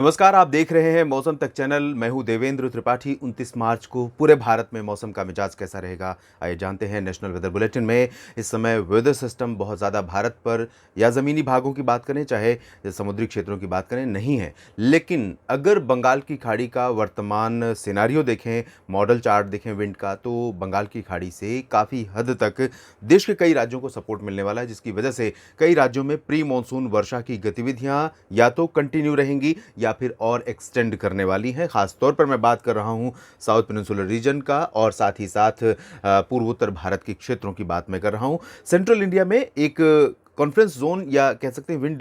नमस्कार, आप देख रहे हैं मौसम तक चैनल। मैं हूं देवेंद्र त्रिपाठी। 29 मार्च को पूरे भारत में मौसम का मिजाज कैसा रहेगा, आइए जानते हैं नेशनल वेदर बुलेटिन में। इस समय वेदर सिस्टम बहुत ज़्यादा भारत पर या ज़मीनी भागों की बात करें, चाहे समुद्री क्षेत्रों की बात करें, नहीं है। लेकिन अगर बंगाल की खाड़ी का वर्तमान सिनारियो देखें, मॉडल चार्ट देखें विंड का, तो बंगाल की खाड़ी से काफ़ी हद तक देश के कई राज्यों को सपोर्ट मिलने वाला है, जिसकी वजह से कई राज्यों में प्री मानसून वर्षा की गतिविधियां या तो कंटिन्यू रहेंगी या फिर और एक्सटेंड करने वाली हैं। खास तौर पर मैं बात कर रहा हूं साउथ पेनिनसुलर रीजन का, और साथ ही साथ पूर्वोत्तर भारत के क्षेत्रों की बात मैं कर रहा हूं। सेंट्रल इंडिया में एक कॉन्फ्रेंस जोन या कह सकते हैं विंड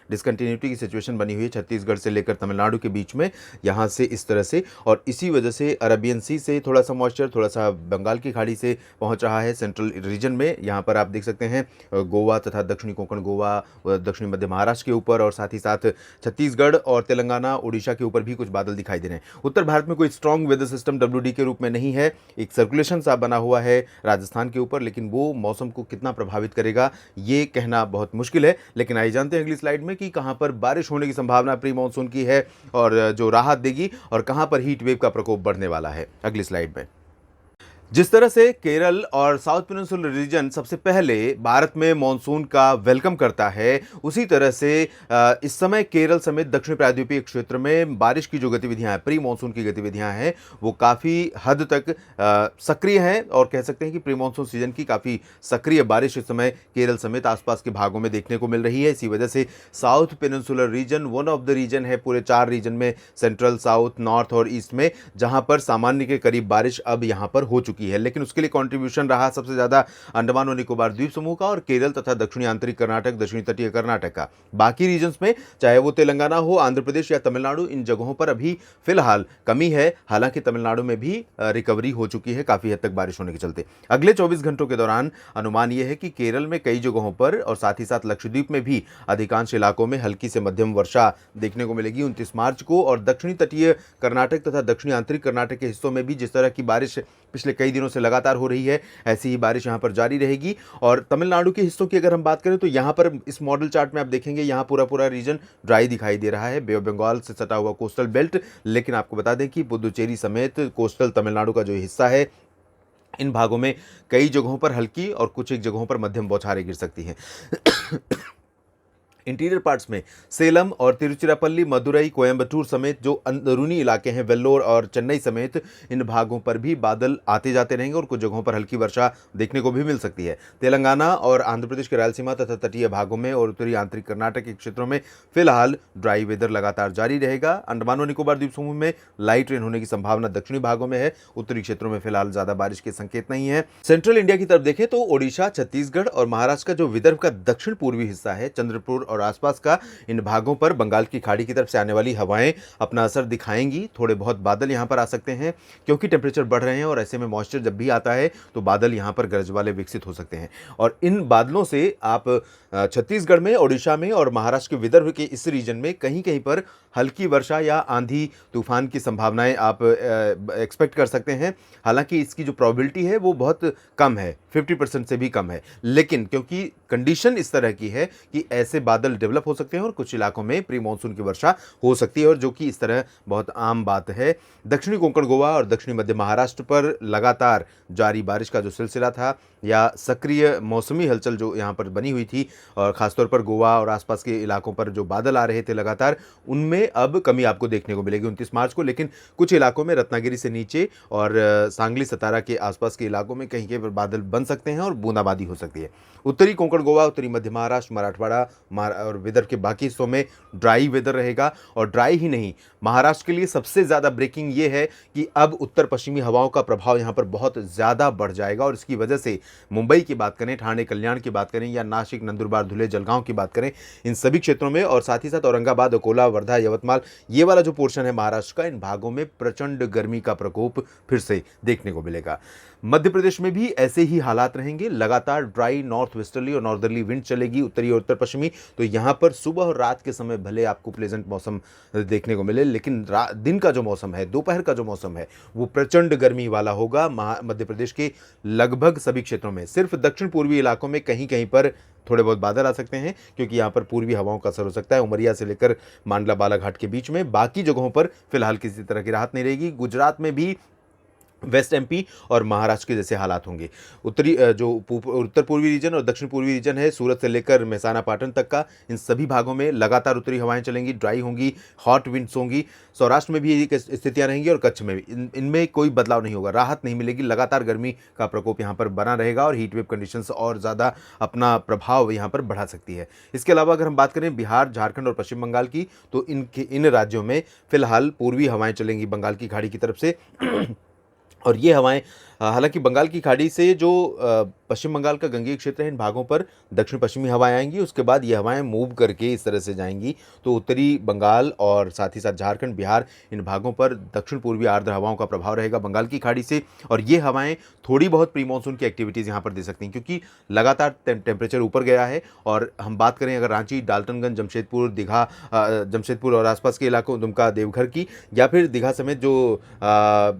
डिसकंटिन्यूटी की सिचुएशन बनी हुई है छत्तीसगढ़ से लेकर तमिलनाडु के बीच में, यहाँ से इस तरह से, और इसी वजह से अरबियन सी से थोड़ा सा मॉइस्चर थोड़ा सा बंगाल की खाड़ी से पहुंच रहा है सेंट्रल रीजन में। यहाँ पर आप देख सकते हैं गोवा तथा दक्षिणी कोंकण गोवा, दक्षिणी मध्य महाराष्ट्र के ऊपर, और साथ ही साथ छत्तीसगढ़ और तेलंगाना उड़ीसा के ऊपर भी कुछ बादल दिखाई दे रहे हैं। उत्तर भारत में कोई स्ट्रॉन्ग वेदर सिस्टम WD के रूप में नहीं है, एक सर्कुलेशन सा बना हुआ है राजस्थान के ऊपर, लेकिन वो मौसम को कितना प्रभावित करेगा ये कहना बहुत मुश्किल है। लेकिन आइए जानते हैं अगली स्लाइड में कि कहां पर बारिश होने की संभावना प्री मानसून की है और जो राहत देगी, और कहां पर हीट वेव का प्रकोप बढ़ने वाला है अगली स्लाइड में। जिस तरह से केरल और साउथ पेनिनसुलर रीजन सबसे पहले भारत में मॉनसून का वेलकम करता है, उसी तरह से इस समय केरल समेत दक्षिण प्रायद्वीपीय क्षेत्र में बारिश की जो गतिविधियां हैं, प्री मॉनसून की गतिविधियां हैं, वो काफ़ी हद तक सक्रिय हैं, और कह सकते हैं कि प्री मॉनसून सीजन की काफ़ी सक्रिय बारिश इस समय केरल समेत आसपास के भागों में देखने को मिल रही है। इसी वजह से south peninsular region one of the region है पूरे 4 रीजन में, सेंट्रल, साउथ, नॉर्थ और ईस्ट में, जहां पर सामान्य के करीब बारिश अब यहां पर हो चुकी है। लेकिन उसके लिए कंट्रीब्यूशन रहा सबसे ज्यादा अंडमान और निकोबार द्वीप समूह का और केरल तथा दक्षिणी आंतरिक कर्नाटक, दक्षिणी तटीय कर्नाटक का। बाकी रीजन्स में चाहे वो तेलंगाना हो, आंध्र प्रदेश या तमिलनाडु, इन जगहों पर अभी फिलहाल कमी है। हालांकि तमिलनाडु में भी रिकवरी हो चुकी है काफी हद तक बारिश होने के चलते। अगले 24 घंटों के दौरान अनुमान यह है कि केरल में कई जगहों पर और साथ ही साथ लक्षद्वीप में भी अधिकांश इलाकों में हल्की से मध्यम वर्षा देखने को मिलेगी 29 मार्च को। और दक्षिणी तटीय कर्नाटक तथा दक्षिणी आंतरिक कर्नाटक के हिस्सों में भी जिस तरह की बारिश पिछले कई दिनों से लगातार हो रही है, ऐसी ही बारिश यहां पर जारी रहेगी। और तमिलनाडु के हिस्सों की अगर हम बात करें तो यहां पर इस मॉडल चार्ट में आप देखेंगे यहां पूरा पूरा रीजन ड्राई दिखाई दे रहा है, बे ऑफ बंगाल से सटा हुआ कोस्टल बेल्ट। लेकिन आपको बता दें कि पुदुचेरी समेत कोस्टल तमिलनाडु का जो हिस्सा है, इन भागों में कई जगहों पर हल्की और कुछ एक जगहों पर मध्यम बौछारें गिर सकती हैं। इंटीरियर पार्ट्स में सेलम और तिरुचिरापल्ली, मदुरई, कोयंबटूर समेत जो अंदरूनी इलाके हैं, वेल्लोर और चेन्नई समेत, इन भागों पर भी बादल आते जाते रहेंगे और कुछ जगहों पर हल्की वर्षा देखने को भी मिल सकती है। तेलंगाना और आंध्र प्रदेश के रायलसीमा तथा तटीय भागों में और उत्तरी आंतरिक कर्नाटक के क्षेत्रों में फिलहाल ड्राई वेदर लगातार जारी रहेगा। अंडमान और निकोबार द्वीप समूह में लाइट रेन होने की संभावना दक्षिणी भागों में है, उत्तरी क्षेत्रों में फिलहाल ज्यादा बारिश के संकेत नहीं है। सेंट्रल इंडिया की तरफ देखें तो ओडिशा, छत्तीसगढ़ और महाराष्ट्र का जो विदर्भ का दक्षिण पूर्वी हिस्सा है, चंद्रपुर और आसपास का, इन भागों पर बंगाल की खाड़ी की तरफ से आने वाली हवाएं अपना असर दिखाएंगी। थोड़े बहुत बादल यहां पर आ सकते हैं क्योंकि टेम्परेचर बढ़ रहे हैं, और ऐसे में मॉइस्चर जब भी आता है तो बादल यहां पर गरज वाले विकसित हो सकते हैं। और इन बादलों से आप छत्तीसगढ़ में, ओडिशा में और महाराष्ट्र के विदर्भ के इस रीजन में कहीं कहीं पर हल्की वर्षा या आंधी तूफान की संभावनाएं आप एक्सपेक्ट कर सकते हैं। हालांकि इसकी जो प्रोबेबिलिटी है वो बहुत कम है, 50% से भी कम है। लेकिन क्योंकि कंडीशन इस तरह की है कि ऐसे बादल डेवलप हो सकते हैं और कुछ इलाकों में प्री मानसून की वर्षा हो सकती है, और जो कि इस तरह बहुत आम बात है। दक्षिणी कोंकण गोवा और दक्षिणी मध्य महाराष्ट्र पर लगातार जारी बारिश का जो सिलसिला था या सक्रिय मौसमी हलचल जो यहाँ पर बनी हुई थी, और खासतौर पर गोवा और आसपास के इलाकों पर जो बादल आ रहे थे लगातार, उनमें अब कमी आपको देखने को मिलेगी 29 मार्च को। लेकिन कुछ इलाकों में रत्नागिरी से नीचे और सांगली, सतारा के आसपास के इलाकों में कहीं कहीं पर बादल बन सकते हैं और बूंदाबांदी हो सकती है। उत्तरी कोंकण गोवा, उत्तरी मध्य महाराष्ट्र, मराठवाड़ा और विदर्भ के बाकी हिस्सों में ड्राई वेदर रहेगा। और ड्राई ही नहीं, महाराष्ट्र के लिए सबसे ज़्यादा ब्रेकिंग ये है कि अब उत्तर पश्चिमी हवाओं का प्रभाव यहाँ पर बहुत ज़्यादा बढ़ जाएगा, और इसकी वजह से मुंबई की बात करें, ठाणे, कल्याण की बात करें, या नासिक, नंदुरबार, धुले, जलगांव की बात करें, इन सभी क्षेत्रों में, और साथ ही साथ औरंगाबाद, अकोला, वर्धा, यवतमाल, ये वाला जो पोर्शन है महाराष्ट्र का, इन भागों में प्रचंड गर्मी का प्रकोप फिर से देखने को मिलेगा। मध्य प्रदेश में भी ऐसे ही हालात रहेंगे। लगातार ड्राई नॉर्थ वेस्टर्ली और नॉर्दर्ली विंड चलेगी, उत्तरी और उत्तर पश्चिमी। तो यहाँ पर सुबह और रात के समय भले आपको प्लेजेंट मौसम देखने को मिले, लेकिन दिन का जो मौसम है, दोपहर का जो मौसम है, वो प्रचंड गर्मी वाला होगा। मध्य प्रदेश के लगभग सभी क्षेत्रों में, सिर्फ दक्षिण पूर्वी इलाकों में कहीं कहीं पर थोड़े बहुत बादल आ सकते हैं, क्योंकि यहाँ पर पूर्वी हवाओं का असर हो सकता है उमरिया से लेकर मांडला बालाघाट के बीच में। बाकी जगहों पर फिलहाल किसी तरह की राहत नहीं रहेगी। गुजरात में भी वेस्ट एमपी और महाराष्ट्र के जैसे हालात होंगे। जो उत्तर पूर्वी रीजन और दक्षिण पूर्वी रीजन है, सूरत से लेकर मेहसाना पाटन तक का, इन सभी भागों में लगातार उत्तरी हवाएं चलेंगी, ड्राई होंगी, हॉट विंड्स होंगी। सौराष्ट्र में भी यही स्थितियां रहेंगी और कच्छ में भी। इनमें कोई बदलाव नहीं होगा, राहत नहीं मिलेगी। लगातार गर्मी का प्रकोप यहाँ पर बना रहेगा और हीट वेव कंडीशंस और ज़्यादा अपना प्रभाव यहाँ पर बढ़ा सकती है। इसके अलावा अगर हम बात करें बिहार, झारखंड और पश्चिम बंगाल की, तो इन राज्यों में फिलहाल पूर्वी हवाएं चलेंगी बंगाल की खाड़ी की तरफ से। और ये हवाएं, हालांकि बंगाल की खाड़ी से जो पश्चिम बंगाल का गंगीय क्षेत्र है, इन भागों पर दक्षिण पश्चिमी हवाएं आएंगी। उसके बाद ये हवाएं मूव करके इस तरह से जाएंगी, तो उत्तरी बंगाल और साथ ही साथ झारखंड, बिहार, इन भागों पर दक्षिण पूर्वी आर्द्र हवाओं का प्रभाव रहेगा बंगाल की खाड़ी से। और ये हवाएं थोड़ी बहुत प्री मानसून की एक्टिविटीज़ यहाँ पर दे सकती हैं, क्योंकि लगातार टेम्परेचर ऊपर गया है। और हम बात करें अगर रांची, डाल्टनगंज, जमशेदपुर, दीघा, जमशेदपुर और आसपास के इलाकों, दुमका, देवघर की, या फिर दीघा समेत जो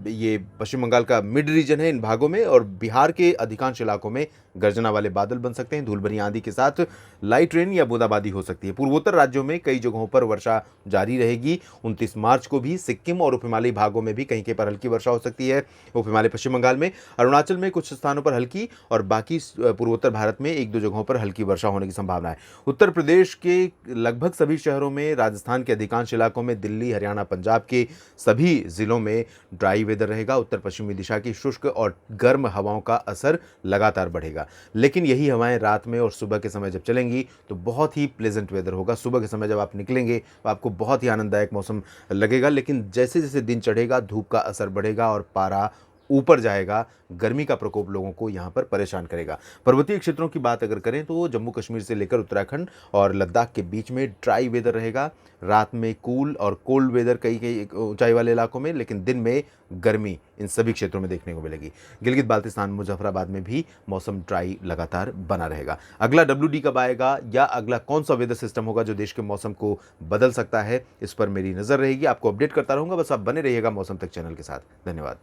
ये पश्चिम बंगाल का मिड रीजन है, इन भागों में और बिहार के अधिकांश इलाकों में गर्जना वाले बादल बन सकते हैं। धूल भरी आंधी के साथ लाइट रेन या बूंदाबांदी हो सकती है। पूर्वोत्तर राज्यों में कई जगहों पर वर्षा जारी रहेगी। 29 मार्च को भी सिक्किम और उप हिमालयी भागों में भी कहीं कहीं पर हल्की वर्षा हो सकती है। उप हिमालय पश्चिम बंगाल में, अरुणाचल में कुछ स्थानों पर हल्की, और बाकी पूर्वोत्तर भारत में एक दो जगहों पर हल्की वर्षा होने की संभावना है। उत्तर प्रदेश के लगभग सभी शहरों में, राजस्थान के अधिकांश इलाकों में, दिल्ली, हरियाणा, पंजाब के सभी जिलों में ड्राई वेदर रहेगा। उत्तर पश्चिमी दिशा की शुष्क और गर्म हवाओं का असर लगातार बढ़ेगा। लेकिन यही हवाएं रात में और सुबह के समय जब चलेंगी तो बहुत ही प्लेजेंट वेदर होगा। सुबह के समय जब आप निकलेंगे तो आपको बहुत ही आनंददायक मौसम लगेगा। लेकिन जैसे जैसे दिन चढ़ेगा, धूप का असर बढ़ेगा और पारा ऊपर जाएगा। गर्मी का प्रकोप लोगों को यहाँ पर परेशान करेगा। पर्वतीय क्षेत्रों की बात अगर करें तो जम्मू कश्मीर से लेकर उत्तराखंड और लद्दाख के बीच में ड्राई वेदर रहेगा। रात में कूल और कोल्ड वेदर कई कई ऊंचाई वाले इलाकों में, लेकिन दिन में गर्मी इन सभी क्षेत्रों में देखने को मिलेगी। गिलगित बाल्तिस्तान, मुजफ्फराबाद में भी मौसम ड्राई लगातार बना रहेगा। अगला WD कब आएगा या अगला कौन सा वेदर सिस्टम होगा जो देश के मौसम को बदल सकता है, इस पर मेरी नज़र रहेगी। आपको अपडेट करता रहूँगा, बस आप बने रहिएगा मौसम तक चैनल के साथ। धन्यवाद।